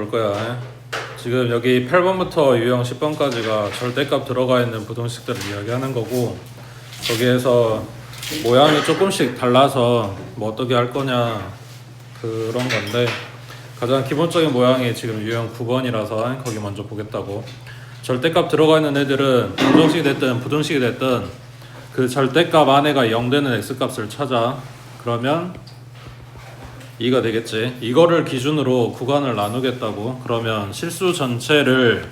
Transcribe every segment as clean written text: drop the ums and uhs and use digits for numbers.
볼 거야. 지금 여기 8번부터 유형 10번까지가 절대값 들어가 있는 부등식들을 이야기하는 거고, 거기에서 모양이 조금씩 달라서 뭐 어떻게 할 거냐 그런 건데, 가장 기본적인 모양이 지금 유형 9번이라서 거기 먼저 보겠다고. 절대값 들어가 있는 애들은 부등식이 됐든 부등식이 됐든 그 절대값 안에가 0 되는 x값을 찾아. 그러면 2가 되겠지. 이거를 기준으로 구간을 나누겠다고. 그러면 실수 전체를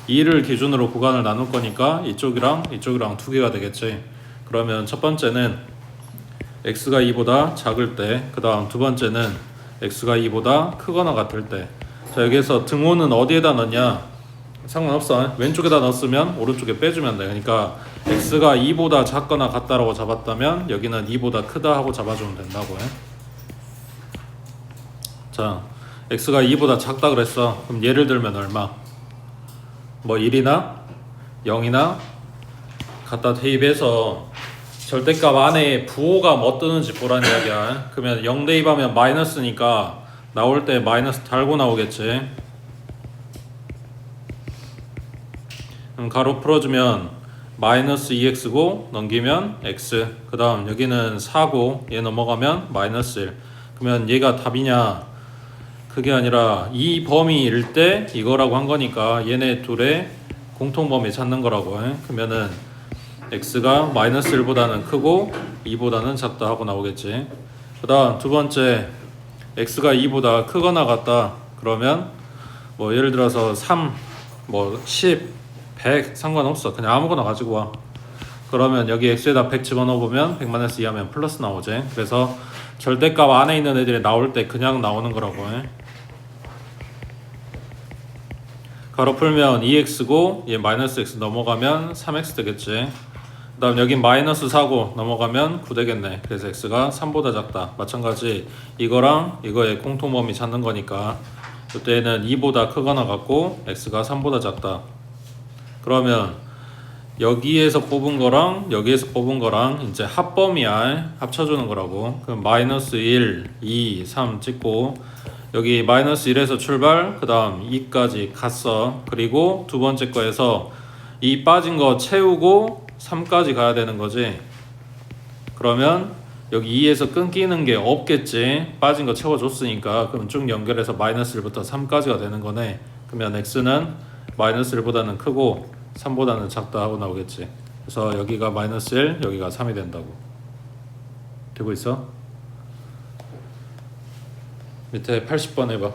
2를 기준으로 구간을 나눌 거니까 이쪽이랑 이쪽이랑 두 개가 되겠지. 그러면 첫 번째는 x가 2보다 작을 때, 그 다음 두 번째는 x가 2보다 크거나 같을 때. 자, 여기에서 등호는 어디에다 넣냐? 상관없어. 왼쪽에다 넣었으면 오른쪽에 빼주면 돼. 그러니까 x가 2보다 작거나 같다라고 잡았다면 여기는 2보다 크다 하고 잡아주면 된다고 해. 자, x가 2보다 작다 그랬어. 그럼 예를 들면 얼마? 뭐 1이나 0이나 갖다 대입해서 절대값 안에 부호가 뭐 뜨는지 보라는 이야기야. 그러면 0 대입하면 마이너스니까 나올 때 마이너스 달고 나오겠지. 그럼 가로 풀어주면 마이너스 2x고 넘기면 x, 그 다음 여기는 4고 얘 넘어가면 마이너스 1. 그러면 얘가 답이냐? 그게 아니라 이 범위일 때 이거라고 한 거니까 얘네 둘의 공통범위 찾는 거라고 해. 그러면은 x가 마이너스 1보다는 크고 2보다는 작다 하고 나오겠지. 그 다음 두 번째, x가 2보다 크거나 같다. 그러면 뭐 예를 들어서 3, 뭐 10, 100 상관없어. 그냥 아무거나 가지고 와. 그러면 여기 x에다 100 집어넣어보면 100-2 하면 플러스 나오지. 그래서 절대값 안에 있는 애들이 나올 때 그냥 나오는 거라고 해. 가로 풀면 2x고 얘 마이너스 x 넘어가면 3x 되겠지. 그 다음 여긴 마이너스 4고 넘어가면 9 되겠네. 그래서 x가 3보다 작다. 마찬가지 이거랑 이거의 공통범위 찾는 거니까 이때는 2보다 크거나 같고 x가 3보다 작다. 그러면 여기에서 뽑은 거랑 여기에서 뽑은 거랑 이제 합범위야. 합쳐주는 거라고. 그럼 마이너스 1, 2, 3 찍고 여기 마이너스 1에서 출발, 그 다음 2까지 갔어. 그리고 두 번째 거에서 2 빠진 거 채우고 3까지 가야 되는 거지. 그러면 여기 2에서 끊기는 게 없겠지. 빠진 거 채워줬으니까. 그럼 쭉 연결해서 마이너스 1부터 3까지가 되는 거네. 그러면 x는 마이너스 1보다는 크고 3보다는 작다 하고 나오겠지. 그래서 여기가 마이너스 1, 여기가 3이 된다고. 되고 있어? 밑에 80번 해봐.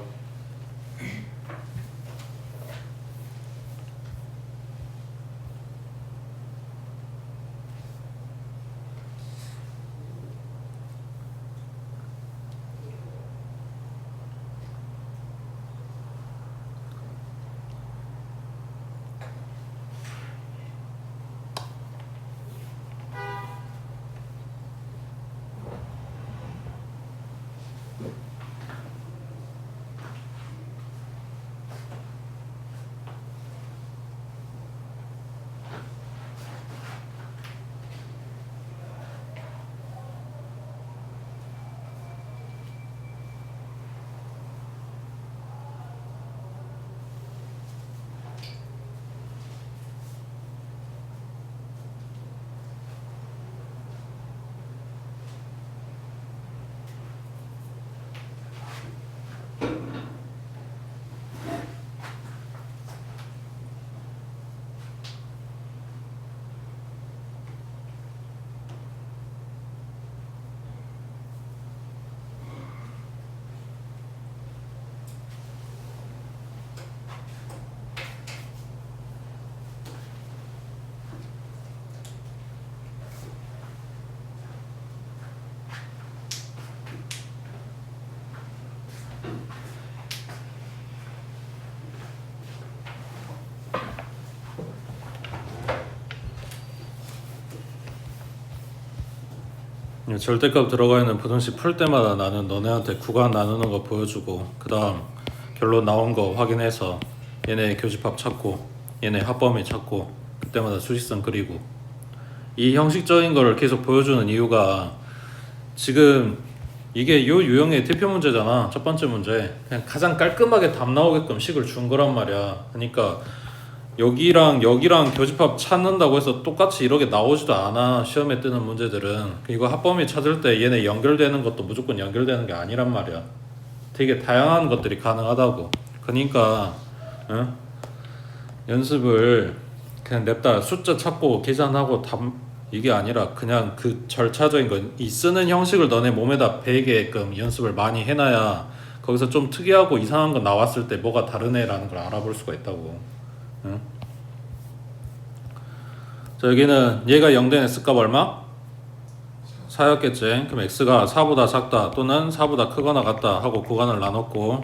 절대값 들어가 있는 부등식 풀 때마다 나는 너네한테 구간 나누는 거 보여주고, 그 다음 결론 나온 거 확인해서 얘네 교집합 찾고 얘네 합범위 찾고 그때마다 수직선 그리고, 이 형식적인 걸 계속 보여주는 이유가 지금 이게 요 유형의 대표 문제잖아. 첫 번째 문제. 그냥 가장 깔끔하게 답 나오게끔 식을 준 거란 말이야. 그러니까 여기랑 여기랑 교집합 찾는다고 해서 똑같이 이렇게 나오지도 않아. 시험에 뜨는 문제들은. 이거 합범위 찾을 때 얘네 연결되는 것도 무조건 연결되는 게 아니란 말이야. 되게 다양한 것들이 가능하다고. 그러니까 응? 연습을 그냥 냅다 숫자 찾고 계산하고 답 이게 아니라 그냥 그 절차적인 거, 이 쓰는 형식을 너네 몸에다 배게끔 연습을 많이 해놔야 거기서 좀 특이하고 이상한 거 나왔을 때 뭐가 다르네라는 걸 알아볼 수가 있다고. 응? 자, 여기는 얘가 0된 x값 얼마? 4였겠지. 그럼 x가 4보다 작다 또는 4보다 크거나 같다 하고 구간을 나눴고,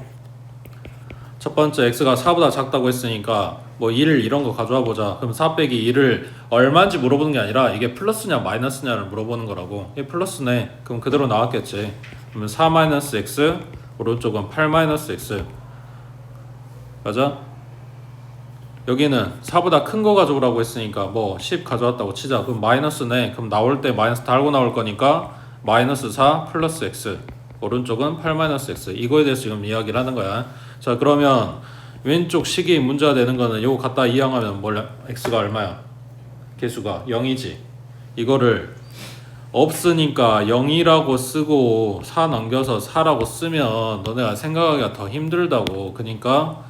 첫 번째 x가 4보다 작다고 했으니까 뭐 1 이런 거 가져와 보자. 그럼 4 빼기 1을 얼마인지 물어보는 게 아니라 이게 플러스냐 마이너스냐를 물어보는 거라고. 이게 플러스네. 그럼 그대로 나왔겠지. 그러면 4 마이너스 x, 오른쪽은 8 마이너스 x. 맞아? 여기는 4보다 큰 거 가져오라고 했으니까 뭐 10 가져왔다고 치자. 그럼 마이너스네. 그럼 나올 때 마이너스 달고 나올 거니까 마이너스 4 플러스 x. 오른쪽은 8 마이너스 x. 이거에 대해서 지금 이야기를 하는 거야. 자, 그러면 왼쪽 식이 문제가 되는 거는 요거 갖다 이항하면 x가 얼마야? 개수가 0이지. 이거를 없으니까 0이라고 쓰고 4 넘겨서 4라고 쓰면 너네가 생각하기가 더 힘들다고. 그러니까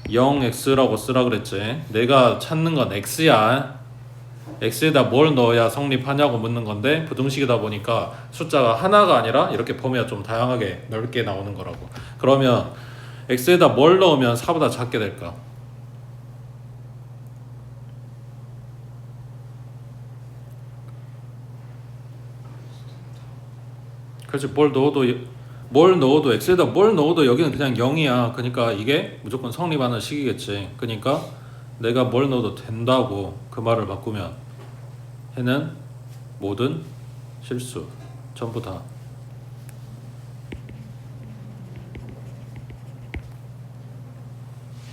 0x라고 쓰라 그랬지. 내가 찾는 건 x야. x에다 뭘 넣어야 성립하냐고 묻는 건데 부등식이다 보니까 숫자가 하나가 아니라 이렇게 범위가 좀 다양하게 넓게 나오는 거라고. 그러면 x에다 뭘 넣으면 4보다 작게 될까? 그렇지. 뭘 넣어도 x에다 뭘 넣어도 여기는 그냥 0이야. 그러니까 이게 무조건 성립하는 식이겠지. 그러니까 내가 뭘 넣어도 된다고 그 말을 바꾸면 해는 모든 실수 전부 다.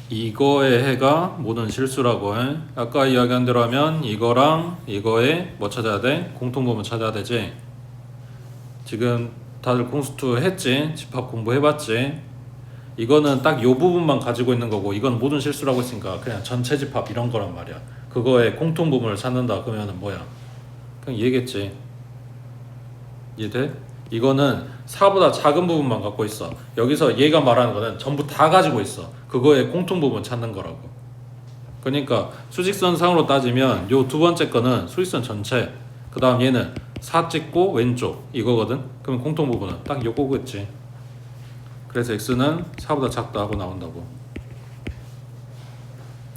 이거의 해가 모든 실수라고 해. 아까 이야기한 대로 하면 이거랑 이거의 뭐 찾아야 돼? 공통부분 찾아야 되지. 지금 다들 공수투 했지? 집합 공부해봤지? 이거는 딱 요 부분만 가지고 있는 거고 이건 모든 실수라고 했으니까 그냥 전체 집합 이런 거란 말이야. 그거의 공통부분을 찾는다 그러면은 뭐야? 그냥 얘겠지. 이해돼? 이거는 4보다 작은 부분만 갖고 있어. 여기서 얘가 말하는 거는 전부 다 가지고 있어. 그거의 공통부분 찾는 거라고. 그러니까 수직선상으로 따지면 요 두 번째 거는 수직선 전체, 그 다음 얘는 4 찍고 왼쪽 이거거든. 그럼 공통부분은 딱 요거겠지. 그래서 x는 4보다 작다 하고 나온다고.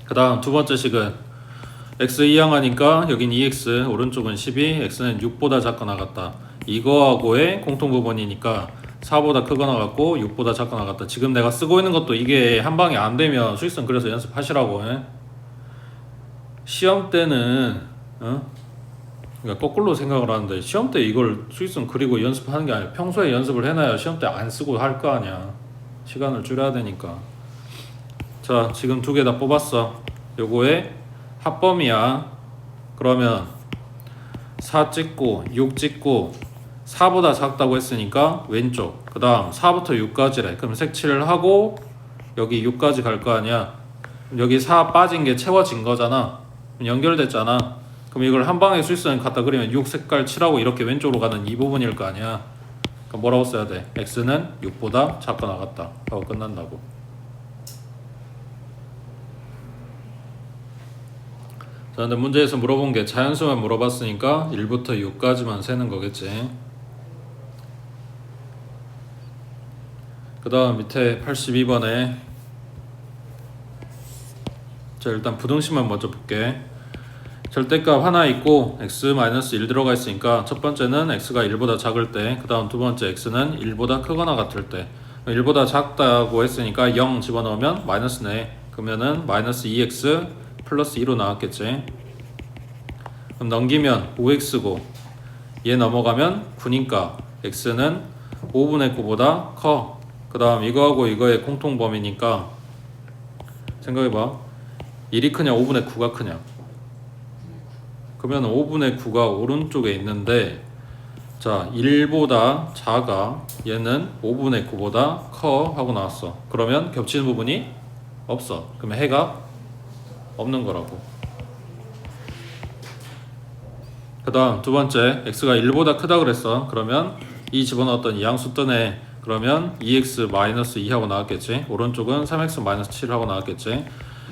그 다음 두 번째 식은 x 이항하니까 여긴 2x, 오른쪽은 12, x는 6보다 작거나 같다. 이거하고의 공통부분이니까 4보다 크거나 같고 6보다 작거나 같다. 지금 내가 쓰고 있는 것도 이게 한 방에 안 되면 수익성 그래서 연습하시라고 해. 시험 때는 그러니까 거꾸로 생각을 하는데 시험 때 이걸 수익성 그리고 연습하는 게 아니라 평소에 연습을 해놔야 시험 때 안 쓰고 할 거 아니야. 시간을 줄여야 되니까. 자, 지금 두 개 다 뽑았어. 요거의 합범이야. 그러면 4 찍고 6 찍고 4보다 작다고 했으니까 왼쪽, 그 다음 4부터 6까지래. 그럼 색칠을 하고 여기 6까지 갈 거 아니야. 여기 4 빠진 게 채워진 거잖아. 연결됐잖아. 그럼 이걸 한 방에 수익선 갖다 그리면 6 색깔 칠하고 이렇게 왼쪽으로 가는 이 부분일 거 아니야. 그럼 뭐라고 써야 돼? x는 6보다 작거나 같다 하고 끝난다고. 자, 근데 문제에서 물어본 게 자연수만 물어봤으니까 1부터 6까지만 세는 거겠지. 그 다음 밑에 82번에 자, 일단 부등식만 먼저 볼게. 절대값 하나 있고 x-1 들어가 있으니까 첫 번째는 x가 1보다 작을 때, 그 다음 두 번째 x는 1보다 크거나 같을 때. 1보다 작다고 했으니까 0 집어넣으면 마이너스네. 그러면은 마이너스 2x 플러스 2로 나왔겠지. 그럼 넘기면 5x고 얘 넘어가면 9니까 x는 5분의 9보다 커. 그 다음 이거하고 이거의 공통범위니까 생각해봐. 1이 크냐 5분의 9가 크냐. 그러면 5분의 9가 오른쪽에 있는데 자 1보다 작아, 얘는 5분의 9보다 커 하고 나왔어. 그러면 겹치는 부분이 없어. 그러면 해가 없는 거라고. 그 다음 두 번째, x가 1보다 크다 그랬어. 그러면 이 집어넣었던 이 양수 뜨네. 그러면 2x-2 하고 나왔겠지. 오른쪽은 3x-7 하고 나왔겠지.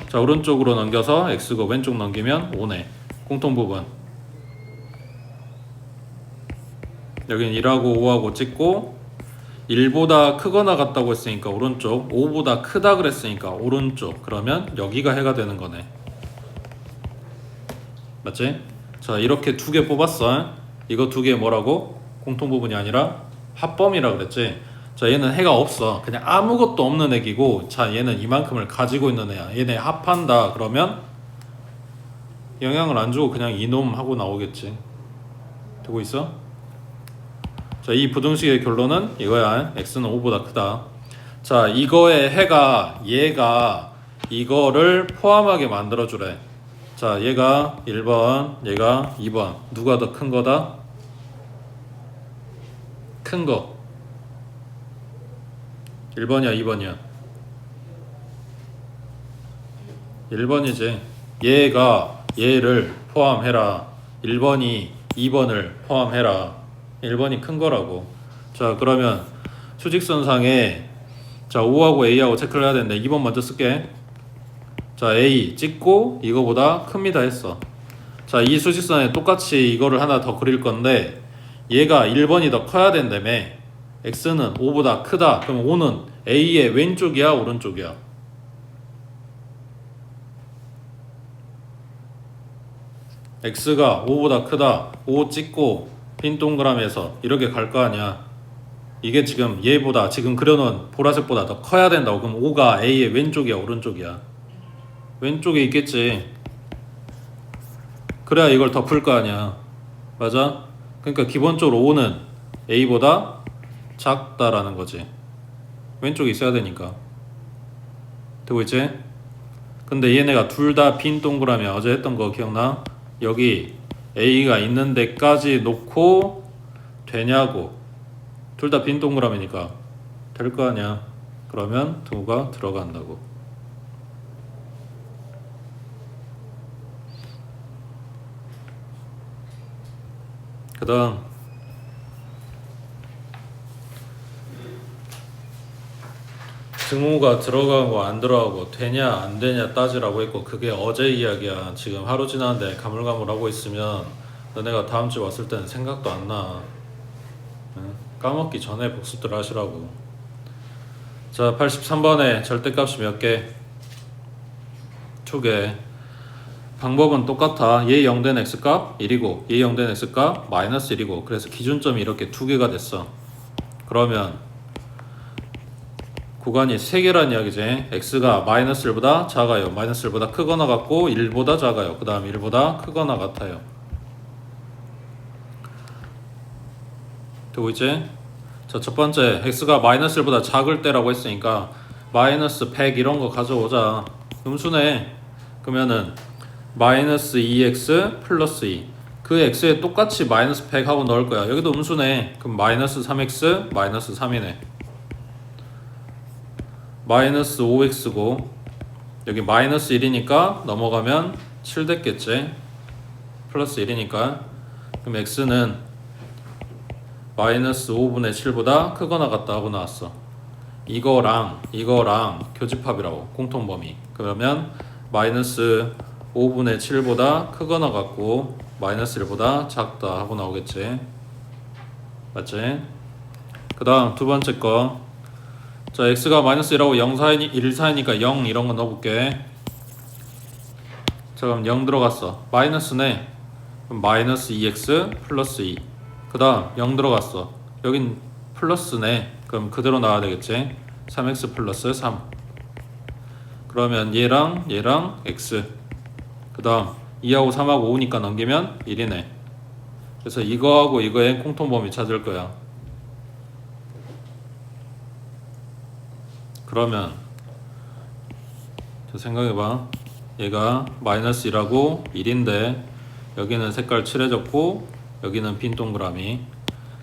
자 오른쪽으로 넘겨서 x가 왼쪽 넘기면 5네. 공통 부분 여긴 1하고 5하고 찍고, 1보다 크거나 같다고 했으니까 오른쪽, 5보다 크다 그랬으니까 오른쪽. 그러면 여기가 해가 되는 거네. 맞지? 자 이렇게 두 개 뽑았어. 이거 두 개 뭐라고? 공통 부분이 아니라 합범이라 그랬지. 자 얘는 해가 없어. 그냥 아무것도 없는 액이고, 자 얘는 이만큼을 가지고 있는 애야. 얘네 합한다 그러면 영향을 안 주고 그냥 이놈 하고 나오겠지. 되고 있어? 자 이 부등식의 결론은 이거야. x는 5보다 크다. 자 이거의 해가 얘가 이거를 포함하게 만들어 주래. 자 얘가 1번, 얘가 2번. 누가 더 큰 거다? 큰 거 1번이야 2번이야? 1번이지. 얘가 얘를 포함해라. 1번이 2번을 포함해라. 1번이 큰 거라고. 자 그러면 수직선상에 자 5하고 A하고 체크를 해야 되는데 2번 먼저 쓸게. 자 A 찍고 이거보다 큽니다 했어. 자 이 수직선에 똑같이 이거를 하나 더 그릴 건데, 얘가 1번이 더 커야 된다며. x는 5보다 크다. 그럼 5는 A의 왼쪽이야 오른쪽이야? x가 5보다 크다. 5 찍고 빈 동그라미에서 이렇게 갈 거 아니야. 이게 지금 얘보다, 지금 그려놓은 보라색보다 더 커야 된다고. 그럼 5가 A의 왼쪽이야 오른쪽이야? 왼쪽에 있겠지. 그래야 이걸 덮을 거 아니야. 맞아? 그러니까 기본적으로 5는 A보다 작다라는 거지. 왼쪽에 있어야 되니까. 되고 있지? 근데 얘네가 둘 다 빈 동그라미야. 어제 했던 거 기억나? 여기 A가 있는 데까지 놓고 되냐고. 둘 다 빈 동그라미니까 될 거 아니야. 그러면 2가 들어간다고. 그 다음 등호가 들어가고 안 들어가고 되냐 안 되냐 따지라고 했고, 그게 어제 이야기야. 지금 하루 지났는데 가물가물하고 있으면 너네가 다음 주에 왔을 때는 생각도 안 나. 까먹기 전에 복습들 하시라고. 자 83번에 절대값이 몇 개? 2개. 방법은 똑같아. 얘 0된 x값 1이고 얘 0된 x값 마이너스 1이고, 그래서 기준점이 이렇게 2개가 됐어. 그러면 구간이 3개란 이야기지. x가 마이너스 1보다 작아요, 마이너스 1보다 크거나 같고 1보다 작아요, 그 다음 1보다 크거나 같아요. 되고 있지? 자 첫번째, x가 마이너스 1보다 작을 때라고 했으니까 마이너스 100 이런 거 가져오자. 음수네. 그러면은 마이너스 2x 플러스 2, 그 x에 똑같이 마이너스 100 하고 넣을 거야. 여기도 음수네. 그럼 마이너스 3x 마이너스 3이네. 마이너스 5x고 여기 마이너스 1이니까 넘어가면 7 됐겠지. 플러스 1이니까. 그럼 x는 마이너스 5분의 7보다 크거나 같다 하고 나왔어. 이거랑 교집합이라고, 공통범위. 그러면 마이너스 5분의 7보다 크거나 같고 마이너스 1보다 작다 하고 나오겠지. 맞지? 그 다음 두 번째 거. 자 x가 마이너스 1하고 0 사이, 1 사이니까 0 이런 거 넣어볼게. 자 그럼 0 들어갔어. 마이너스네. 그럼 마이너스 2x 플러스 2. 그 다음 0 들어갔어. 여긴 플러스네. 그럼 그대로 나와야 되겠지. 3x 플러스 3. 그러면 얘랑 x. 그 다음 2하고 3하고 5니까 넘기면 1이네. 그래서 이거하고 이거의 공통범위 찾을 거야. 그러면 자 생각해봐. 얘가 마이너스 1하고 1인데 여기는 색깔 칠해졌고 여기는 빈 동그라미.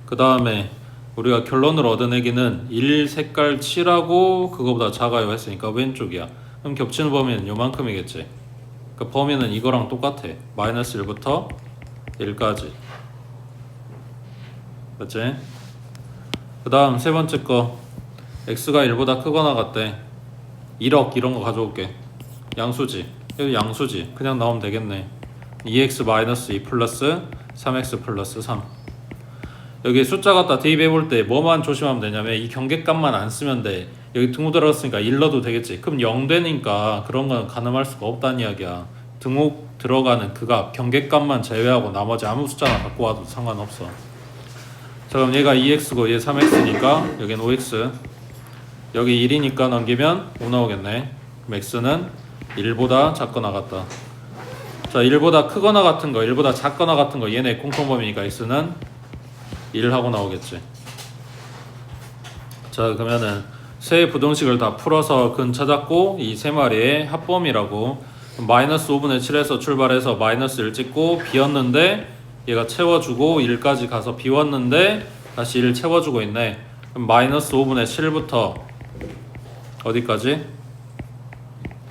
그 다음에 우리가 결론을 얻어내기는 1 색깔 칠하고 그거보다 작아요 했으니까 왼쪽이야. 그럼 겹치는 범위는 요만큼이겠지. 그 범위는 이거랑 똑같아. 마이너스 1부터 1까지. 맞지? 그 다음 세 번째 거 x가 1보다 크거나 같대. 1억 이런 거 가져올게. 양수지. 여기 양수지. 그냥 나오면 되겠네. 2x 마이너스 2 플러스 3x 플러스 3. 여기 숫자 갖다 대입해 볼 때 뭐만 조심하면 되냐면 이 경계값만 안 쓰면 돼. 여기 등호 들어갔으니까 1 넣어도 되겠지. 그럼 0 되니까 그런 건 가늠할 수가 없다는 이야기야. 등호 들어가는 그 값, 경계값만 제외하고 나머지 아무 숫자나 갖고 와도 상관없어. 자, 그럼 얘가 2x고 얘 3x니까 여긴 5x. 여기 1이니까 넘기면 5 나오겠네. 그럼 x는 1보다 작거나 같다. 자, 1보다 크거나 같은 거, 1보다 작거나 같은 거 얘네 공통범위니까 x는 1하고 나오겠지. 자, 그러면은 세 부등식을 다 풀어서 근 찾았고 이 세 마리의 합범이라고. 마이너스 5분의 7에서 출발해서 마이너스 1 찍고 비웠는데 얘가 채워주고 1까지 가서 비웠는데 다시 1 채워주고 있네. 그럼 마이너스 5분의 7부터 어디까지?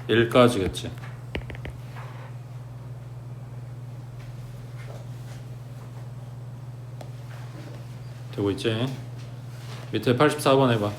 1까지겠지. 되고 있지? 밑에 84번 해봐.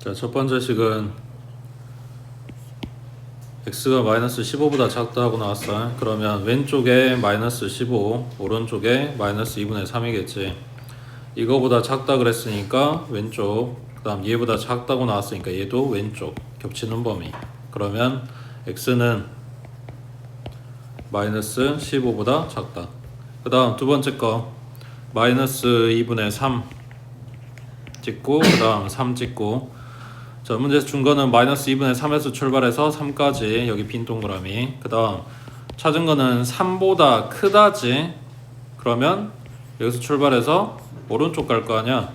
자, 첫 번째 식은 x가 마이너스 15보다 작다 하고 나왔어. 그러면 왼쪽에 마이너스 15, 오른쪽에 마이너스 2분의 3이겠지. 이거보다 작다 그랬으니까 왼쪽, 그 다음 얘보다 작다고 나왔으니까 얘도 왼쪽, 겹치는 범위. 그러면 x는 마이너스 15보다 작다. 그 다음 두 번째 거 마이너스 2분의 3 찍고 그 다음 3 찍고. 자, 문제에서 준 거는 마이너스 2분의 3에서 출발해서 3까지 여기 빈 동그라미. 그 다음 찾은 거는 3보다 크다지. 그러면 여기서 출발해서 오른쪽 갈 거 아니야.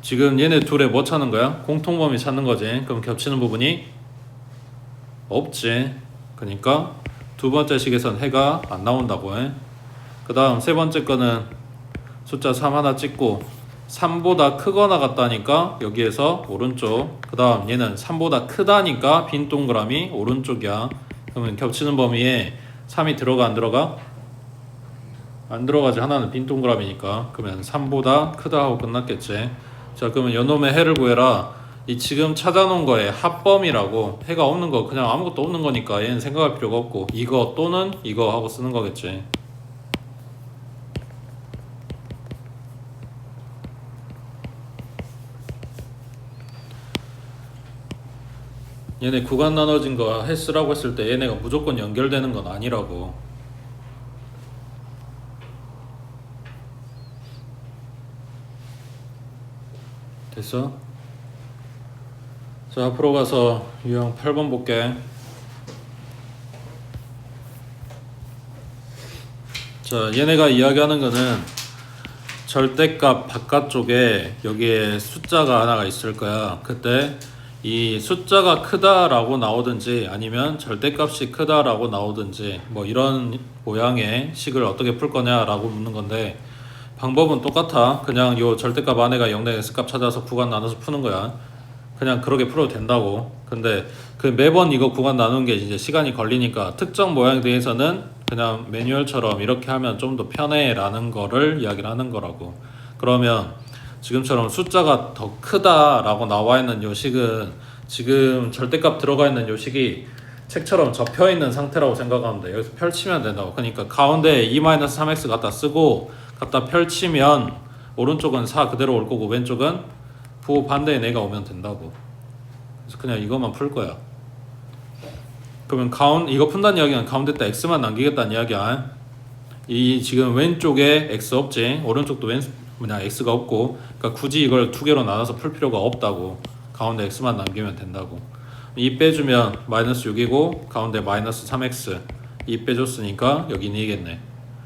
지금 얘네 둘에 뭐 찾는 거야? 공통범위 찾는 거지. 그럼 겹치는 부분이 없지. 그러니까 두 번째 식에선 해가 안 나온다고 해. 그 다음 세 번째 거는 숫자 3 하나 찍고 3보다 크거나 같다니까 여기에서 오른쪽. 그 다음 얘는 3보다 크다니까 빈 동그라미 오른쪽이야. 그러면 겹치는 범위에 3이 들어가 안 들어가? 안 들어가지. 하나는 빈 동그라미니까. 그러면 3보다 크다 하고 끝났겠지. 자, 그러면 요놈의 해를 구해라. 이 지금 찾아놓은 거에 합범이라고. 해가 없는 거 그냥 아무것도 없는 거니까 얘는 생각할 필요가 없고 이거 또는 이거 하고 쓰는 거겠지. 얘네 구간 나눠진 거 해 쓰라고 했을 때 얘네가 무조건 연결되는 건 아니라고. 됐어? 자, 앞으로 가서 유형 8번 볼게. 자, 얘네가 이야기하는 거는 절대값 바깥쪽에 여기에 숫자가 하나가 있을 거야. 그때 이 숫자가 크다라고 나오든지 아니면 절대값이 크다라고 나오든지 뭐 이런 모양의 식을 어떻게 풀 거냐라고 묻는 건데 방법은 똑같아. 그냥 요 절대값 안에가 0된 x값 찾아서 구간 나눠서 푸는 거야. 그냥 그렇게 풀어도 된다고. 근데 그 매번 이거 구간 나누는 게 이제 시간이 걸리니까 특정 모양에 대해서는 그냥 매뉴얼처럼 이렇게 하면 좀 더 편해 라는 거를 이야기를 하는 거라고. 그러면 지금처럼 숫자가 더 크다 라고 나와 있는 요 식은 지금 절대값 들어가 있는 요 식이 책처럼 접혀 있는 상태라고 생각하면 돼. 여기서 펼치면 된다고. 그러니까 가운데 2-3x 갖다 쓰고 갖다 펼치면 오른쪽은 4 그대로 올 거고 왼쪽은 부호 반대의 내가 오면 된다고. 그래서 그냥 이것만 풀 거야. 그러면 이거 푼다는 이야기는 가운데다 x만 남기겠다는 이야기야. 이 지금 왼쪽에 x 없지. 오른쪽도 x가 없고. 그러니까 굳이 이걸 두 개로 나눠서 풀 필요가 없다고. 가운데 x만 남기면 된다고. 2 빼주면 마이너스 6이고 가운데 마이너스 3x. 2 빼줬으니까 여기는 2겠네.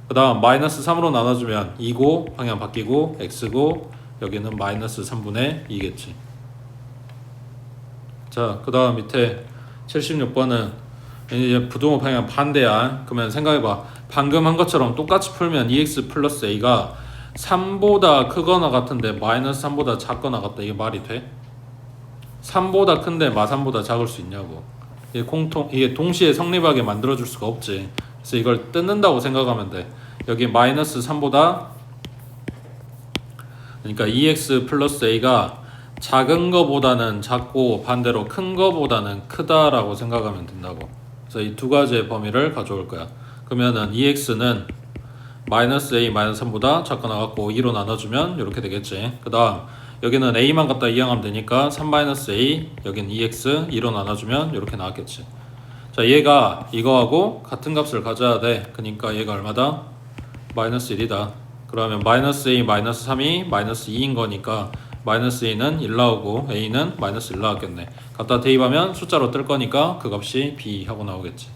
그 다음 마이너스 3으로 나눠주면 2고 방향 바뀌고 x고 여기는 마이너스 3분의 2겠지. 자, 그 다음 밑에 76번은 이제 부동호 방향 반대야. 그러면 생각해봐. 방금 한 것처럼 똑같이 풀면 2x 플러스 a가 3보다 크거나 같은데 마이너스 3보다 작거나 같다. 이게 말이 돼? 3보다 큰데 마3보다 작을 수 있냐고. 이게 동시에 성립하게 만들어줄 수가 없지. 그래서 이걸 뜯는다고 생각하면 돼. 여기 마이너스 3보다 그러니까 2x 플러스 a가 작은 거보다는 작고 반대로 큰 거보다는 크다라고 생각하면 된다고. 그래서 이 두 가지의 범위를 가져올 거야. 그러면은 2x는 마이너스 a 마이너스 3보다 작거나 같고 2로 나눠주면 이렇게 되겠지. 그 다음 여기는 a만 갖다 이항하면 되니까 3 마이너스 a 여기는 2x 2로 나눠주면 이렇게 나왔겠지. 자, 얘가 이거하고 같은 값을 가져야 돼. 그러니까 얘가 얼마다? 마이너스 1이다. 그러면 마이너스 a 마이너스 3이 마이너스 2인 거니까 마이너스 a는 1 나오고 a는 마이너스 1 나왔겠네. 갖다 대입하면 숫자로 뜰 거니까 그 값이 b 하고 나오겠지.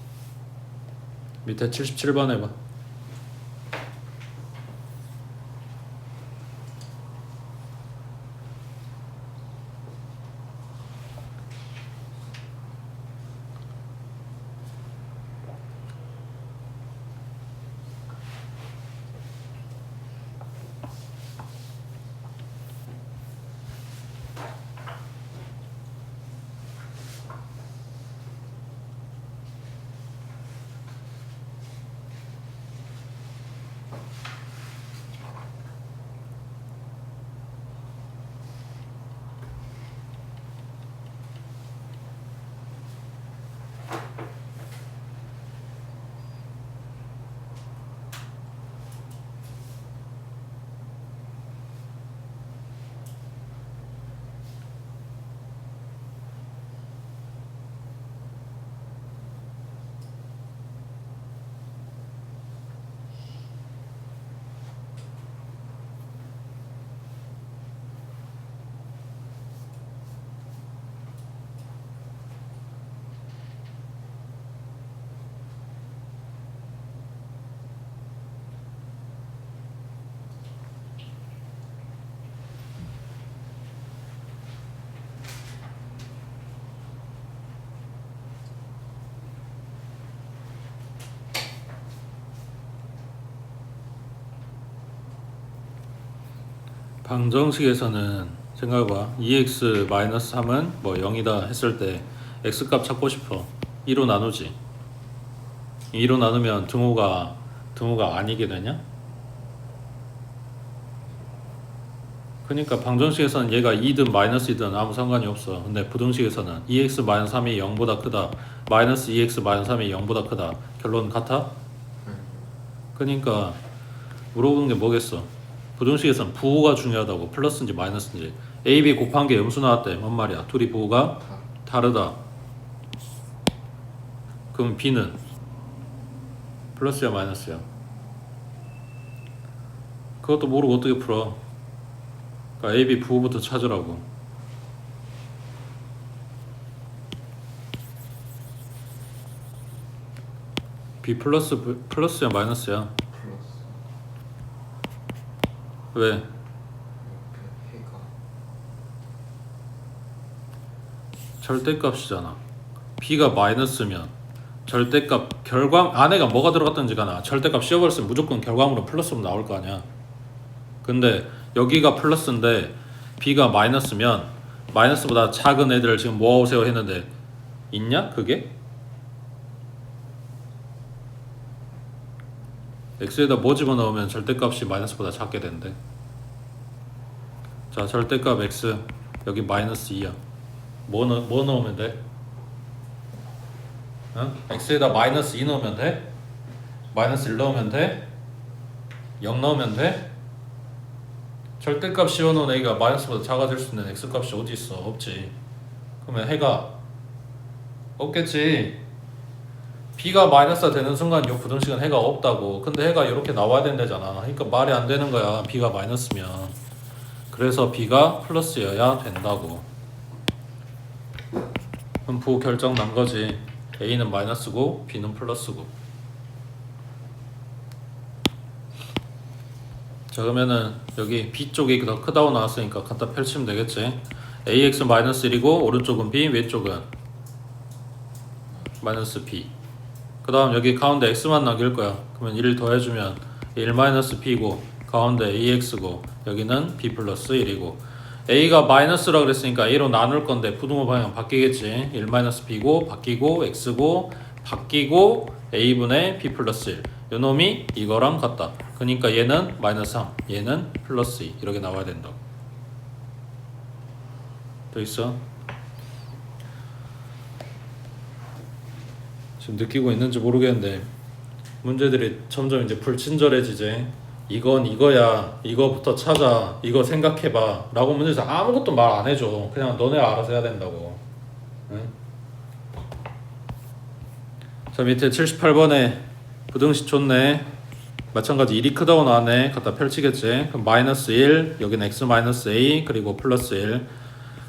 밑에 77번 해봐. 방정식에서는 생각해봐. 2x-3은 뭐 0이다 했을 때 x값 찾고 싶어. 2로 나누지. 2로 나누면 등호가 아니게 되냐? 그러니까 방정식에서는 얘가 2든 마이너스이든 아무 상관이 없어. 근데 부등식에서는 2x-3이 0보다 크다, 마이너스 2x-3이 0보다 크다. 결론 같아? 그러니까 물어보는 게 뭐겠어? 부등식에서는 부호가 중요하다고. 플러스인지 마이너스인지. a, b 곱한 게 음수 나왔대. 뭔 말이야? 둘이 부호가 다르다. 그럼 b는 플러스야 마이너스야? 그것도 모르고 어떻게 풀어? 그러니까 a, b 부호부터 찾으라고. b 플러스야 마이너스야? 플러스. 왜? 옆에 해가 절대값이잖아. b가 마이너스면 절대값 결과물 안에가 뭐가 들어갔든지 간에 절대값 씌워버렸으면 무조건 결과물은 플러스로 나올 거 아니야. 근데 여기가 플러스인데 b가 마이너스면 마이너스보다 작은 애들을 지금 모아오세요 했는데 있냐? 그게? x에다 뭐 집어넣으면 절대값이 마이너스보다 작게 된대. 자, 절대값 x 여기 마이너스 2야. 뭐 넣으면 돼? 어? x에다 마이너스 2 넣으면 돼? 마이너스 1 넣으면 돼? 0 넣으면 돼? 절대값 씌워놓은 a가 마이너스보다 작아질 수 있는 x값이 어디 있어? 없지. 그러면 해가 없겠지. b가 마이너스가 되는 순간 이 부등식은 해가 없다고. 근데 해가 이렇게 나와야 된다잖아. 그러니까 말이 안 되는 거야. b가 마이너스면. 그래서 b가 플러스여야 된다고. 그럼 부호 결정 난 거지. a는 마이너스고 b는 플러스고. 자, 그러면은 여기 b 쪽이 더 크다고 나왔으니까 갖다 펼치면 되겠지. ax 마이너스 1이고 오른쪽은 b, 왼쪽은 마이너스 b. 그 다음 여기 가운데 x만 남길 거야. 그러면 1을 더해주면 1 마이너스 b고 가운데 ax고 여기는 b 플러스 1이고 a가 마이너스라 그랬으니까 a로 나눌 건데 부등호 방향 바뀌겠지. 1 마이너스 b고 바뀌고 x고 바뀌고 a분의 b 플러스 1. 요놈이 이거랑 같다. 그러니까 얘는 마이너스 3, 얘는 플러스 2 이렇게 나와야 된다고. 또 있어? 지금 느끼고 있는지 모르겠는데 문제들이 점점 이제 불친절해지지. 이건 이거야, 이거부터 찾아, 이거 생각해봐 라고 문제에서 아무것도 말 안 해줘. 그냥 너네 알아서 해야 된다고. 응? 자, 밑에 78번에 부등식 좋네. 마찬가지 1이 크다고 나왔네. 갖다 펼치겠지. 그럼 마이너스 1, 여기는 x 마이너스 a 그리고 플러스 1.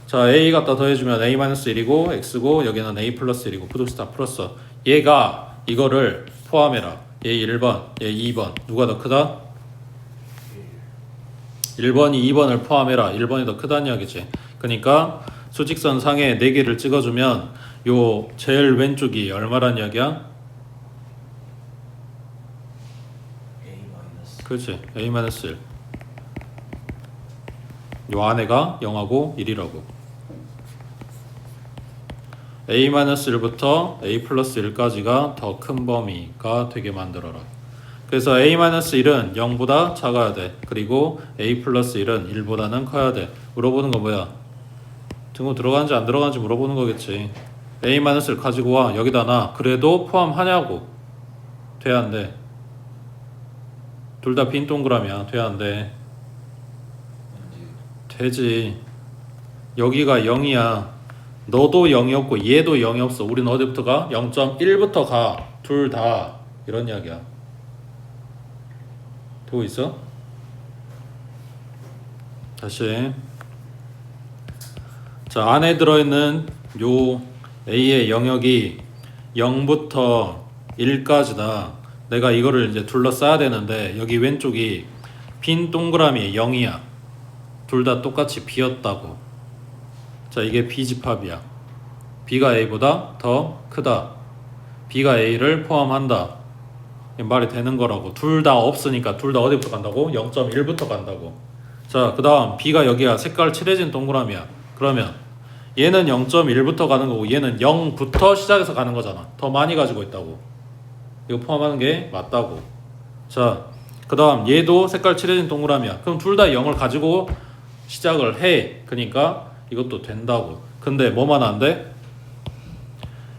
자, a 갖다 더해주면 a 마이너스 1이고 x고 여기는 a 플러스 1이고 부등식 다 풀었어. 얘가 이거를 포함해라. 얘 1번, 얘 2번 누가 더 크다? 1번이 2번을 포함해라. 1번이 더 크다는 이야기지. 그러니까 수직선 상에 4개를 찍어주면 요 제일 왼쪽이 얼마란 이야기야? A 마이너스. 그렇지. a-1. 요 안에가 0하고 1이라고. a-1부터 a 플러스 1까지가 더 큰 범위가 되게 만들어라. 그래서 a-1은 0보다 작아야 돼. 그리고 a 플러스 1은 1보다는 커야 돼. 물어보는 거 뭐야? 등호 들어가는지 안 들어가는지 물어보는 거겠지. a-를 가지고 와. 여기다 놔. 그래도 포함하냐고. 돼, 안 돼? 둘 다 빈 동그라미야. 돼, 안 돼? 되지. 여기가 0이야. 너도 0이 없고 얘도 0이 없어. 우린 어디부터 가? 0.1부터 가. 둘 다. 이런 이야기야. 되고 있어? 다시. 자, 안에 들어있는 요 A의 영역이 0부터 1까지다. 내가 이거를 이제 둘러싸야 되는데 여기 왼쪽이 빈 동그라미 0이야. 둘 다 똑같이 비었다고. 자, 이게 B집합이야. B가 A보다 더 크다. B가 A를 포함한다. 말이 되는 거라고. 둘 다 없으니까 둘 다 어디부터 간다고? 0.1부터 간다고. 자, 그 다음 B가 여기야. 색깔 칠해진 동그라미야. 그러면 얘는 0.1부터 가는 거고 얘는 0부터 시작해서 가는 거잖아. 더 많이 가지고 있다고. 이거 포함하는 게 맞다고. 자, 그 다음 얘도 색깔 칠해진 동그라미야. 그럼 둘 다 0을 가지고 시작을 해. 그러니까 이것도 된다고. 근데 뭐만 안 돼?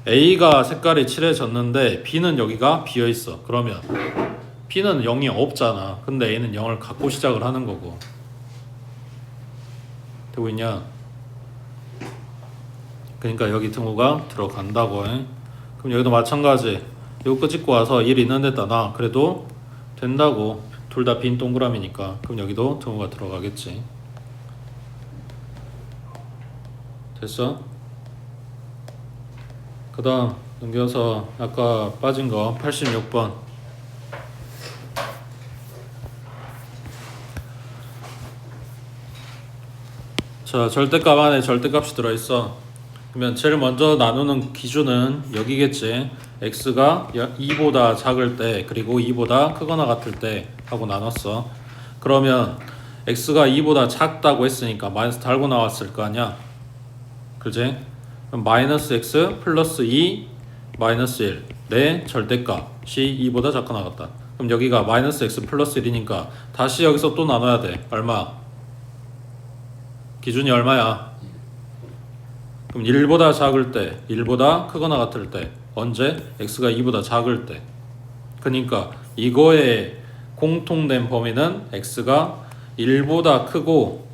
A가 색깔이 칠해졌는데 B는 여기가 비어있어. 그러면 B는 0이 없잖아. 근데 A는 0을 갖고 시작을 하는 거고. 되고 있냐? 그러니까 여기 등호가 들어간다고. 그럼 여기도 마찬가지. 이거 끄집고 와서 1 있는 데다 놔. 그래도 된다고. 둘 다 빈 동그라미니까. 그럼 여기도 등호가 들어가겠지. 됐어? 그 다음 넘겨서 아까 빠진 거 86번. 자, 절대값 안에 절대값이 들어있어. 그러면 제일 먼저 나누는 기준은 여기겠지. x가 2보다 작을 때 그리고 2보다 크거나 같을 때 하고 나눴어. 그러면 x가 2보다 작다고 했으니까 마이너스 달고 나왔을 거 아니야. 그지? 그럼 마이너스 x 플러스 2 마이너스 1 내 절대값이 2보다 작거나 같다. 그럼 여기가 마이너스 x 플러스 1이니까 다시 여기서 또 나눠야 돼. 얼마? 기준이 얼마야? 그럼 1보다 작을 때, 1보다 크거나 같을 때, 언제? x가 2보다 작을 때. 그러니까 이거의 공통된 범위는 x가 1보다 크고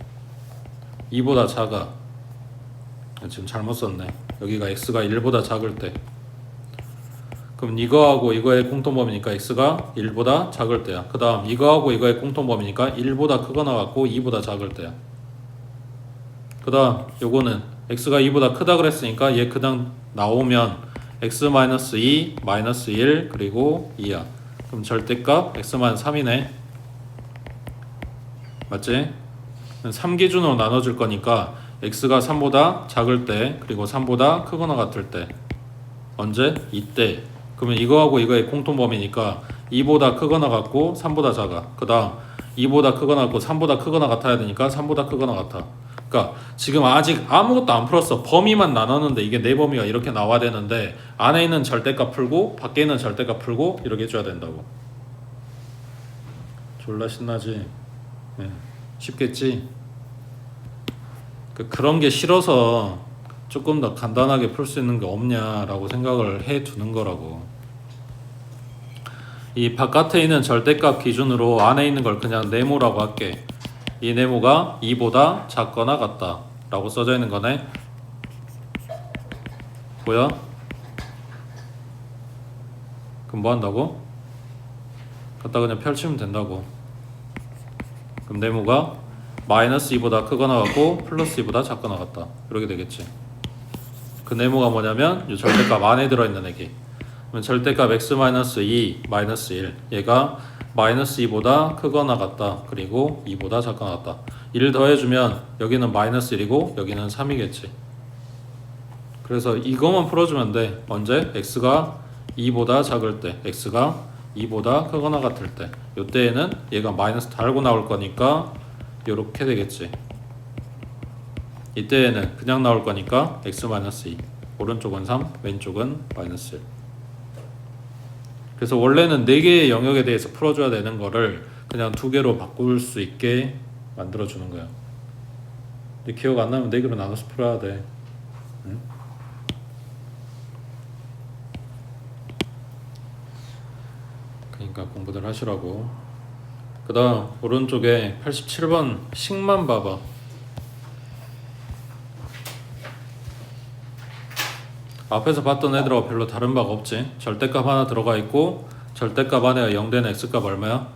2보다 작아. 지금 잘못 썼네. 여기가 x가 1보다 작을 때. 그럼 이거하고 이거의 공통범위니까 x가 1보다 작을 때야. 그 다음 이거하고 이거의 공통범위니까 1보다 크거나 같고 2보다 작을 때야. 그 다음 요거는 x가 2보다 크다 그랬으니까 얘 그냥 나오면 x-2 마이너스 1 그리고 2야. 그럼 절대값 x-3이네. 맞지? 3 기준으로 나눠줄 거니까 x가 3보다 작을 때 그리고 3보다 크거나 같을 때. 언제? 이때. 그러면 이거하고 이거의 공통범위니까 2보다 크거나 같고 3보다 작아. 그 다음 2보다 크거나 같고 3보다 크거나 같아야 되니까 3보다 크거나 같아. 그러니까 지금 아직 아무것도 안 풀었어. 범위만 나눴는데 이게 내 범위가 이렇게 나와야 되는데 안에 있는 절대값 풀고 밖에 있는 절대값 풀고 이렇게 해줘야 된다고. 졸라 신나지? 네. 쉽겠지? 그런 게 싫어서 조금 더 간단하게 풀 수 있는 게 없냐라고 생각을 해 두는 거라고. 이 바깥에 있는 절대값 기준으로 안에 있는 걸 그냥 네모라고 할게. 이 네모가 2보다 작거나 같다 라고 써져 있는 거네. 보여? 그럼 뭐 한다고? 갖다 그냥 펼치면 된다고. 그럼 네모가 마이너스 2보다 크거나 같고 플러스 2보다 작거나 같다 이렇게 되겠지. 그 네모가 뭐냐면 이 절대값 안에 들어있는 애기. 그럼 절대값 x-2 마이너스 1 얘가 마이너스 2보다 크거나 같다 그리고 2보다 작거나 같다. 1을 더해주면 여기는 마이너스 1이고 여기는 3이겠지. 그래서 이것만 풀어주면 돼. 언제? x가 2보다 작을 때 x가 2보다 크거나 같을 때. 이때에는 얘가 마이너스 달고 나올 거니까 이렇게 되겠지. 이때에는 그냥 나올 거니까 x-2 오른쪽은 3 왼쪽은 마이너스 1. 그래서 원래는 4개의 영역에 대해서 풀어줘야 되는 거를 그냥 2개로 바꿀 수 있게 만들어주는 거야. 근데 기억 안 나면 4개로 나눠서 풀어야 돼. 응? 그러니까 공부들 하시라고. 그 다음 오른쪽에 87번 식만 봐봐. 앞에서 봤던 애들하고 별로 다른 바가 없지. 절대값 하나 들어가 있고 절대값 안에 0되는 x값 얼마야?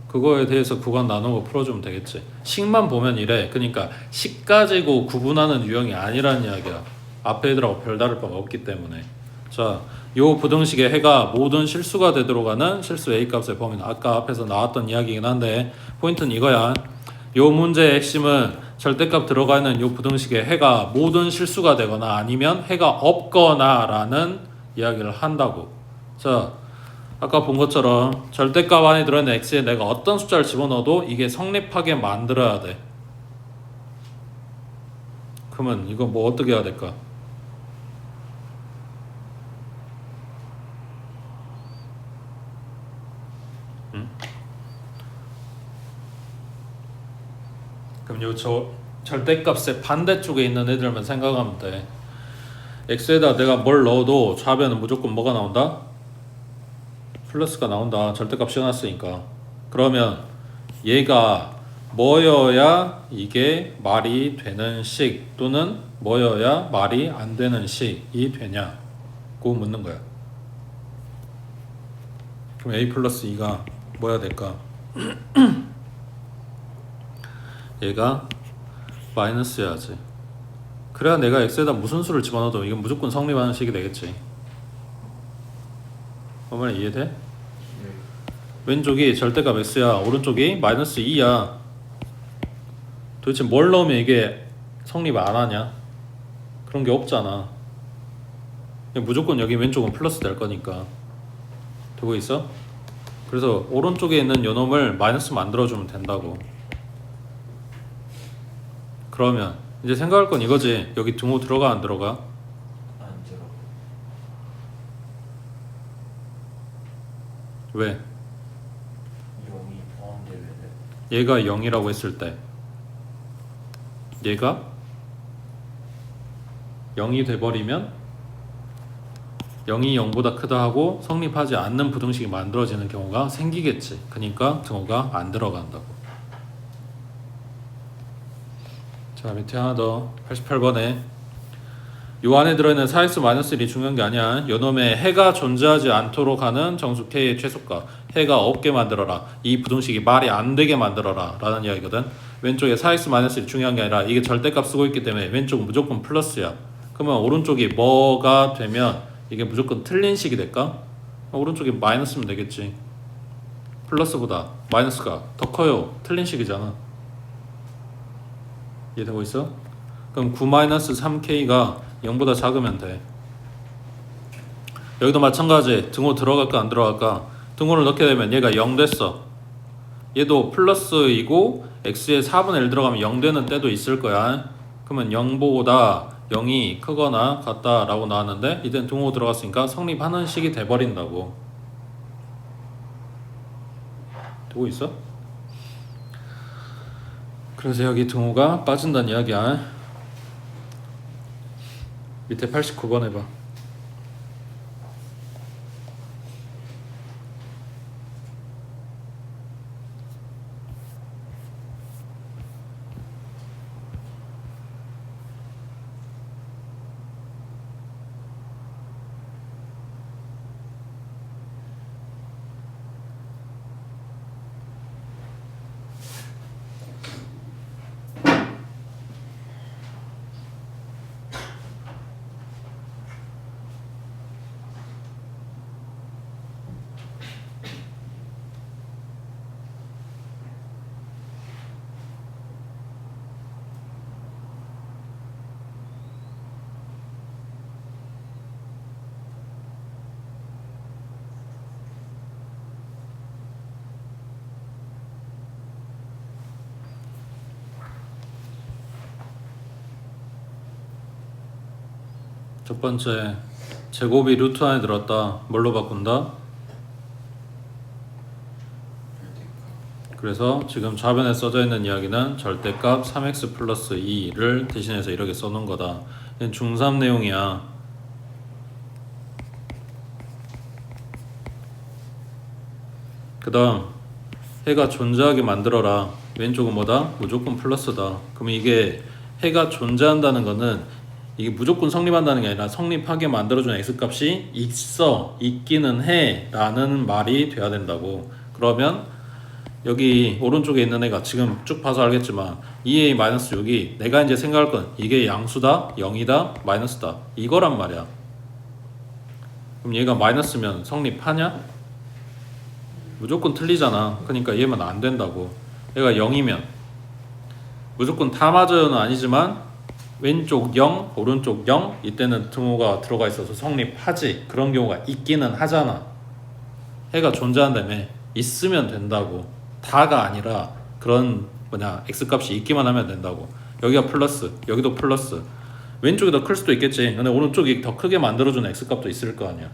그거에 대해서 구간 나누고 풀어주면 되겠지. 식만 보면 이래. 그러니까 식 가지고 구분하는 유형이 아니라는 이야기야. 앞에 애들하고 별다를 바가 없기 때문에. 자, 요 부등식의 해가 모든 실수가 되도록 하는 실수 a값의 범위는 아까 앞에서 나왔던 이야기이긴 한데 포인트는 이거야. 요 문제의 핵심은 절대값 들어가 있는 요 부등식의 해가 모든 실수가 되거나 아니면 해가 없거나 라는 이야기를 한다고. 자, 아까 본 것처럼 절대값 안에 들어있는 x에 내가 어떤 숫자를 집어넣어도 이게 성립하게 만들어야 돼. 그러면 이거 뭐 어떻게 해야 될까? 응? 그럼 저 절대값의 반대쪽에 있는 애들만 생각하면 돼. x에다 내가 뭘 넣어도 좌변은 무조건 뭐가 나온다? 플러스가 나온다. 절대값 씌워놨으니까. 그러면 얘가 뭐여야 이게 말이 되는 식 또는 뭐여야 말이 안 되는 식이 되냐고 묻는 거야. 그럼 a 플러스 2가 뭐야 될까? 얘가 마이너스여야지. 그래야 내가 x에다 무슨 수를 집어넣어도 이건 무조건 성립하는 식이 되겠지. 어머나 이해돼? 네. 왼쪽이 절대값 x야. 오른쪽이 마이너스 2야. 도대체 뭘 넣으면 이게 성립 안 하냐? 그런 게 없잖아. 무조건 여기 왼쪽은 플러스 될 거니까. 되고 있어? 그래서 오른쪽에 있는 요놈을 마이너스 만들어주면 된다고. 그러면 이제 생각할 건 이거지. 여기 등호 들어가 안 들어가? 안 들어. 왜? 0이 포함되면은 얘가 0이라고 했을 때 얘가 0이 돼버리면 0이 0보다 크다 하고 성립하지 않는 부등식이 만들어지는 경우가 생기겠지. 그러니까 등호가 안 들어간다고. 자, 밑에 하나 더 88번에 요 안에 들어있는 4x 마이너스 1이 중요한 게 아니야. 요놈의 해가 존재하지 않도록 하는 정수 k의 최소값. 해가 없게 만들어라. 이 부등식이 말이 안 되게 만들어라 라는 이야기거든. 왼쪽에 4x 마이너스 1이 중요한 게 아니라 이게 절대값 쓰고 있기 때문에 왼쪽은 무조건 플러스야. 그러면 오른쪽이 뭐가 되면 이게 무조건 틀린 식이 될까? 오른쪽이 마이너스면 되겠지. 플러스보다 마이너스가 더 커요. 틀린 식이잖아. 이해되고 있어? 그럼 9-3k가 0보다 작으면 돼. 여기도 마찬가지. 등호 들어갈까 안 들어갈까? 등호를 넣게 되면 얘가 0 됐어. 얘도 플러스이고 x에 4분의 1 들어가면 0 되는 때도 있을 거야. 그러면 0보다 0이 크거나 같다 라고 나왔는데 이젠 등호 들어갔으니까 성립하는 식이 돼버린다고. 되고 있어? 그래서 여기 등호가 빠진다는 이야기야. 밑에 89번 해봐. 첫 번째, 제곱이 루트 안에 들었다. 뭘로 바꾼다? 그래서 지금 좌변에 써져 있는 이야기는 절대값 3x 플러스 2를 대신해서 이렇게 써놓은 거다. 이건 중3 내용이야. 그 다음 해가 존재하게 만들어라. 왼쪽은 뭐다? 무조건 플러스다. 그러면 이게 해가 존재한다는 거는 이게 무조건 성립한다는 게 아니라 성립하게 만들어준 x값이 있기는 해 라는 말이 돼야 된다고. 그러면 여기 오른쪽에 있는 애가 지금 쭉 봐서 알겠지만 2a-6이 내가 이제 생각할 건 이게 양수다, 0이다, 마이너스다 이거란 말이야. 그럼 얘가 마이너스면 성립하냐? 무조건 틀리잖아. 그러니까 얘만 안 된다고. 얘가 0이면 무조건 다 맞아요는 아니지만 왼쪽 0, 오른쪽 0 이때는 등호가 들어가 있어서 성립하지. 그런 경우가 있기는 하잖아. 해가 존재한다며. 있으면 된다고. 다가 아니라 그런 x값이 있기만 하면 된다고. 여기가 플러스, 여기도 플러스. 왼쪽이 더 클 수도 있겠지. 근데 오른쪽이 더 크게 만들어주는 x값도 있을 거 아니야.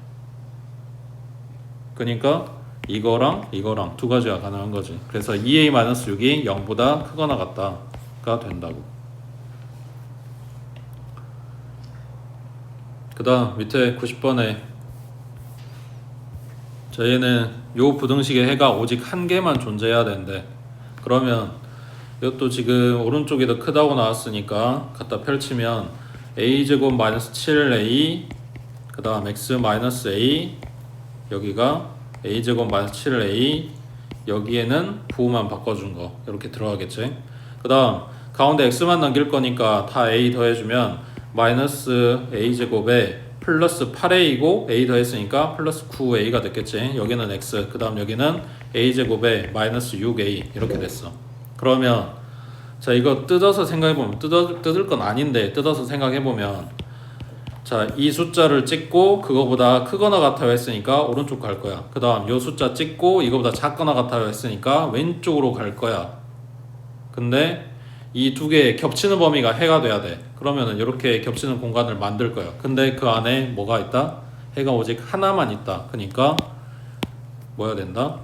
그러니까 이거랑 이거랑 두 가지가 가능한 거지. 그래서 2a-6이 0보다 크거나 같다가 된다고. 그 다음 밑에 90번에 저희는 요 부등식의 해가 오직 한 개만 존재해야 되는데, 그러면 이것도 지금 오른쪽이 더 크다고 나왔으니까 갖다 펼치면 a제곱 마이너스 7a 그 다음 x 마이너스 a, 여기가 a제곱 마이너스 7a, 여기에는 부호만 바꿔준 거 이렇게 들어가겠지. 그 다음 가운데 x만 남길 거니까 다 a 더해주면 마이너스 a제곱에 플러스 8a이고 a 더했으니까 플러스 9a가 됐겠지. 여기는 x, 그 다음 여기는 a제곱에 마이너스 6a 이렇게 됐어. 그러면 자, 이거 뜯어서 생각해보면, 뜯을 건 아닌데 뜯어서 생각해보면, 자, 이 숫자를 찍고 그거보다 크거나 같아요 했으니까 오른쪽 갈 거야. 그 다음 요 숫자 찍고 이거보다 작거나 같아요 했으니까 왼쪽으로 갈 거야. 근데 이 두 개 겹치는 범위가 해가 돼야 돼. 그러면은 이렇게 겹치는 공간을 만들 거야. 근데 그 안에 뭐가 있다? 해가 오직 하나만 있다. 그러니까 뭐야 된다?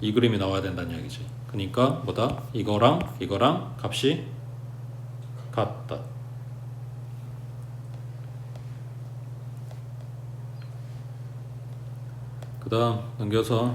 이 그림이 나와야 된다는 이야기지. 그러니까 뭐다? 이거랑 이거랑 값이 같다. 그 다음 넘겨서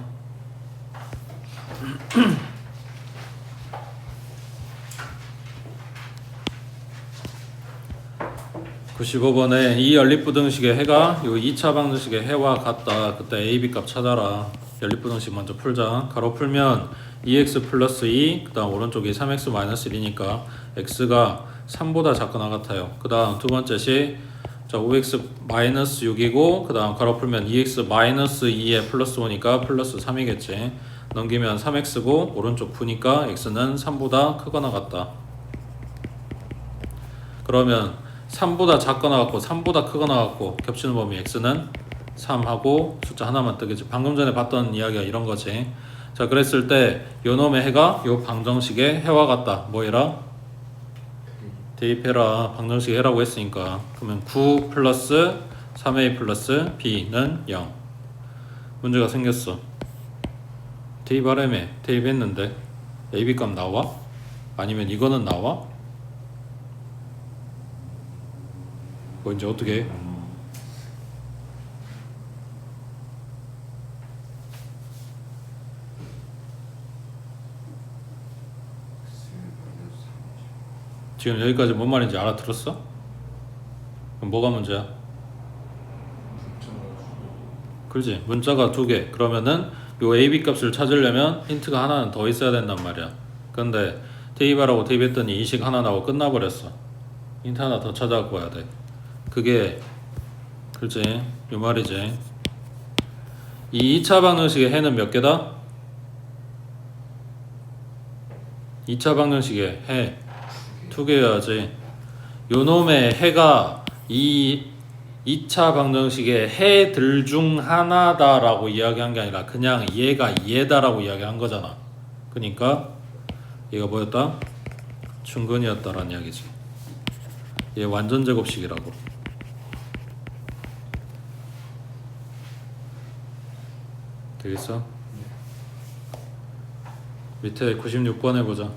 95번에 이 연립부등식의 해가 요 2차 방정식의 해와 같다. 그때 a, b 값 찾아라. 연립부등식 먼저 풀자. 가로 풀면 2x 플러스 2, 그 다음 오른쪽이 3x 마이너스 1이니까 x가 3보다 작거나 같아요. 그 다음 두 번째 시, 자 5x 마이너스 6이고, 그 다음 가로 풀면 2x 마이너스 2에 플러스 5니까 플러스 3이겠지. 넘기면 3x고 오른쪽 푸니까 x는 3보다 크거나 같다. 그러면 3보다 작거나 같고 3보다 크거나 같고 겹치는 범위 x는 3하고 숫자 하나만 뜨겠지. 방금 전에 봤던 이야기가 이런 거지. 자, 그랬을 때 요놈의 해가 요 방정식의 해와 같다. 뭐해라? 대입해라. 방정식의 해라고 했으니까. 그러면 9 플러스 3a 플러스 b는 0. 문제가 생겼어. 대입하라며. 대입했는데 ab 값 나와? 아니면 이거는 나와? 뭐 이제 어떻게 해? 지금 여기까지 뭔 말인지 알아들었어? 그럼 뭐가 문제야? 그렇지. 문자가 두 개. 그러면은 요 AB 값을 찾으려면 힌트가 하나는 더 있어야 된단 말이야. 근데 대입하라고 대입했더니 이식 하나 나오고 끝나버렸어. 힌트 하나 더 찾아갖고 와야 돼. 그게 그렇지. 요 말이지. 이 2차 방정식의 해는 몇 개다? 2차 방정식의 해 두 개여야지. 요놈의 해가 이 2차 방정식의 해들 중 하나다라고 이야기한 게 아니라 그냥 얘가 얘다라고 이야기한 거잖아. 그러니까 얘가 뭐였다? 충근이었다라는 이야기지. 얘 완전 제곱식이라고. 되겠어? 밑에 96번 해보자.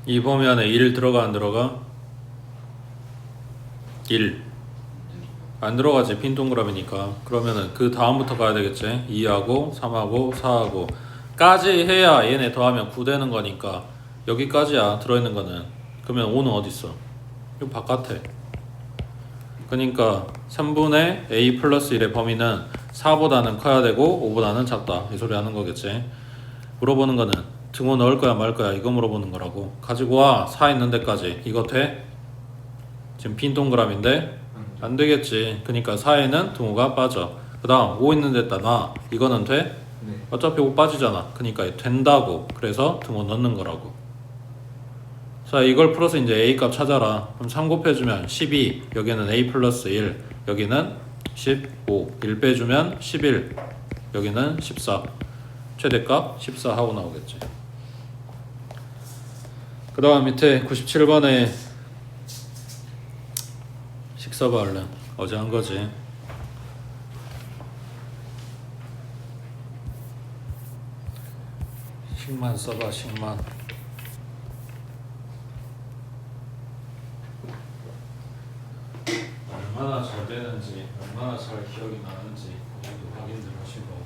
이 범위 안에 1 들어가 안 들어가? 1 안 들어가지. 빈 동그라미니까. 그러면은 그 다음부터 가야 되겠지. 2하고 3하고 4하고 까지 해야 얘네 더하면 9 되는 거니까 여기까지야 들어있는 거는. 그러면 5는 어디 있어? 이 바깥에. 그러니까 3분의 a 플러스 1의 범위는 4보다는 커야 되고 5보다는 작다. 이 소리 하는 거겠지. 물어보는 거는 등호 넣을 거야 말 거야 이거 물어보는 거라고. 가지고 와. 4 있는 데까지. 이거 돼? 지금 빈 동그라미인데 안 되겠지. 그러니까 4에는 등호가 빠져. 그 다음 5 있는 데다 놔. 이거는 돼? 네. 어차피 5 빠지잖아. 그러니까 된다고. 그래서 등호 넣는 거라고. 자, 이걸 풀어서 이제 a 값 찾아라. 그럼 3 곱해주면 12. 여기는 a 플러스 1. 여기는 15. 1 빼주면 11. 여기는 14. 최대값 14 하고 나오겠지. 그 다음 밑에 97번에 식사봐 얼른. 어제 한 거지. 식만 써봐. 식만. 얼마나 잘 되는지, 얼마나 잘 기억이 나는지 오늘도 확인 좀 하시고.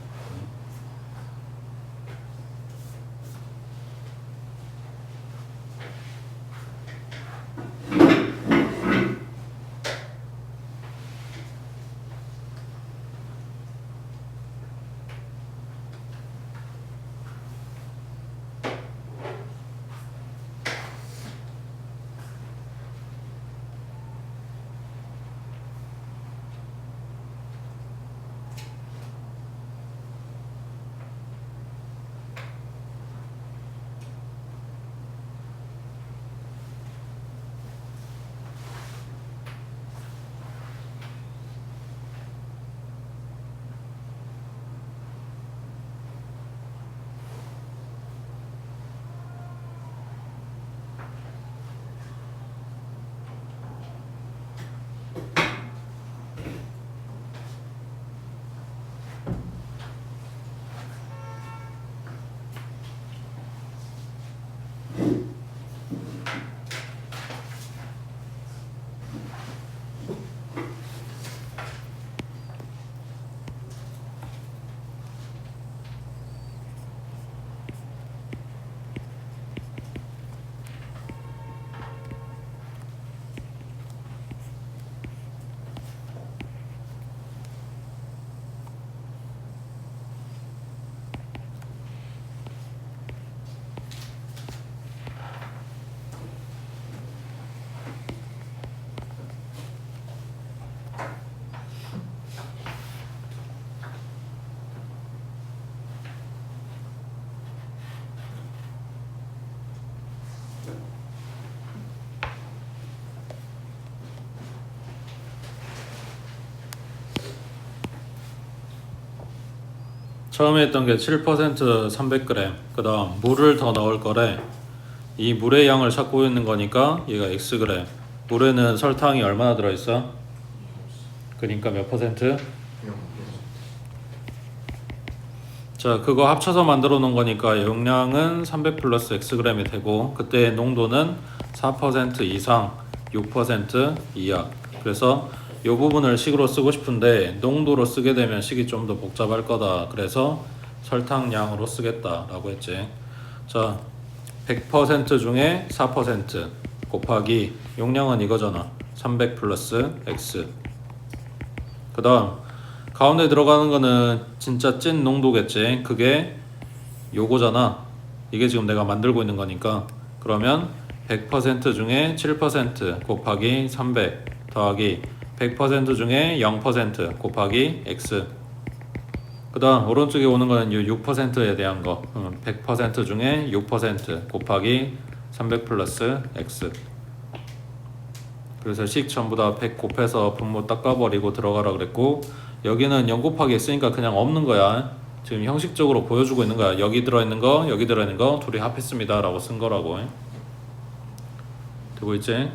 처음에 했던 게 7% 300g. 그 다음 물을 더 넣을 거래. 이 물의 양을 찾고 있는 거니까 얘가 xg. 물에는 설탕이 얼마나 들어있어? 그러니까 몇 퍼센트? 자, 그거 합쳐서 만들어 놓은 거니까 용량은 300 플러스 xg이 되고 그때 농도는 4% 이상 6% 이하. 그래서 이 부분을 식으로 쓰고 싶은데 농도로 쓰게 되면 식이 좀 더 복잡할 거다. 그래서 설탕량으로 쓰겠다라고 했지. 자, 100% 중에 4% 곱하기 용량은 이거잖아. 300 플러스 x. 그 다음 가운데 들어가는 거는 진짜 찐 농도겠지. 그게 요거잖아. 이게 지금 내가 만들고 있는 거니까. 그러면 100% 중에 7% 곱하기 300 더하기 100% 중에 0% 곱하기 x. 그 다음 오른쪽에 오는 거는 이 6%에 대한 거. 100% 중에 6% 곱하기 300 플러스 x. 그래서 식 전부 다 100 곱해서 분모 닦아버리고 들어가라 그랬고, 여기는 0 곱하기 x니까 그냥 없는 거야. 지금 형식적으로 보여주고 있는 거야. 여기 들어있는 거, 여기 들어있는 거 둘이 합했습니다 라고 쓴 거라고. 되고 있지?